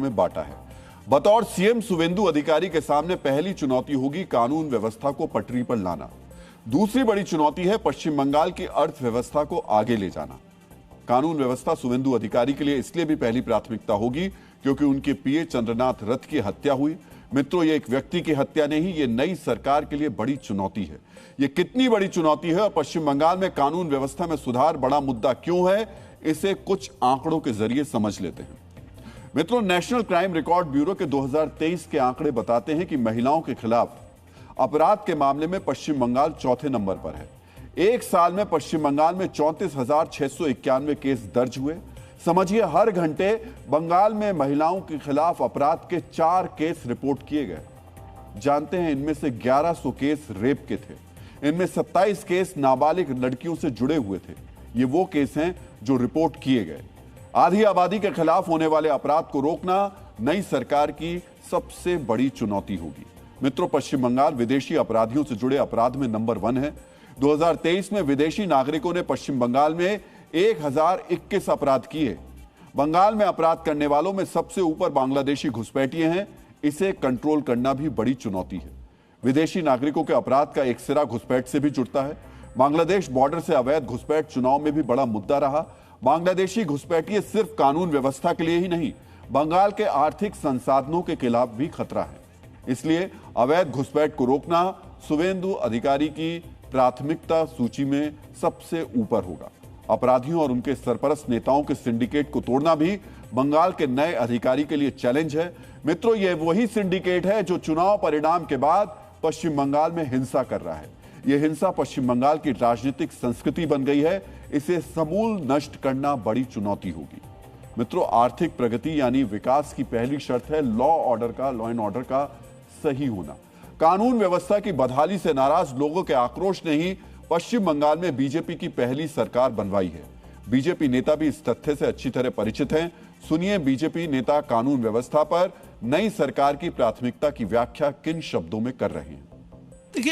में बांटा है। बतौर सीएम शुवेंदु अधिकारी के सामने पहली चुनौती होगी कानून व्यवस्था को पटरी पर लाना। दूसरी बड़ी चुनौती है पश्चिम बंगाल की अर्थव्यवस्था को आगे ले जाना। कानून व्यवस्था शुवेंदु अधिकारी के लिए इसलिए भी पहली प्राथमिकता होगी क्योंकि उनके पीए चंद्रनाथ रथ की हत्या हुई। मित्रों, ये एक व्यक्ति की हत्या नहीं, ये नई सरकार के लिए बड़ी चुनौती है। ये कितनी बड़ी चुनौती है और पश्चिम बंगाल में कानून व्यवस्था में सुधार बड़ा मुद्दा क्यों है, इसे कुछ आंकड़ों के जरिए समझ लेते हैं। मित्रों, नेशनल क्राइम रिकॉर्ड ब्यूरो के 2023 के आंकड़े बताते हैं कि महिलाओं के खिलाफ अपराध के मामले में पश्चिम बंगाल चौथे नंबर पर है। एक साल में पश्चिम बंगाल में 34,691 केस दर्ज हुए। समझिए, हर घंटे बंगाल में महिलाओं के खिलाफ अपराध के 4 केस रिपोर्ट किए गए। जानते हैं, इनमें से 1100 केस रेप के थे। इनमें 27 केस नाबालिग लड़कियों से जुड़े हुए थे। ये वो केस हैं जो रिपोर्ट किए गए। आधी आबादी के खिलाफ होने वाले अपराध को रोकना नई सरकार की सबसे बड़ी चुनौती होगी। मित्रों, पश्चिम बंगाल विदेशी अपराधियों से जुड़े अपराध में नंबर 1 है। 2023 में विदेशी नागरिकों ने पश्चिम बंगाल में 1021 अपराध किए। बंगाल में अपराध करने वालों में सबसे ऊपर बांग्लादेशी घुसपैठिए हैं। इसे कंट्रोल करना भी बड़ी चुनौती है। विदेशी नागरिकों के अपराध का एक सिरा घुसपैठ से भी जुड़ता है। बांग्लादेश बॉर्डर से अवैध घुसपैठ चुनाव में भी बड़ा मुद्दा रहा। बांग्लादेशी घुसपैठिए सिर्फ कानून व्यवस्था के लिए ही नहीं, बंगाल के आर्थिक संसाधनों के खिलाफ भी खतरा है। इसलिए अवैध घुसपैठ को रोकना शुवेंदु अधिकारी की प्राथमिकता सूची में सबसे ऊपर होगा। अपराधियों और उनके सरपरस्त नेताओं के सिंडिकेट को तोड़ना भी बंगाल के नए अधिकारी के लिए चैलेंज है। मित्रों, यह वही सिंडिकेट है जो चुनाव परिणाम के बाद पश्चिम बंगाल में हिंसा कर रहा है। यह हिंसा पश्चिम बंगाल की राजनीतिक संस्कृति बन गई है। इसे समूल नष्ट करना बड़ी चुनौती होगी। मित्रों, आर्थिक प्रगति यानी विकास की पहली शर्त है लॉ एंड ऑर्डर का सही होना। कानून व्यवस्था की बदहाली से नाराज लोगों के आक्रोश ने ही पश्चिम बंगाल में बीजेपी की पहली सरकार बनवाई है। बीजेपी नेता भी इस तथ्य से अच्छी तरह परिचित हैं। सुनिए, बीजेपी नेता कानून व्यवस्था पर नई सरकार की प्राथमिकता की व्याख्या किन शब्दों में कर रहे हैं।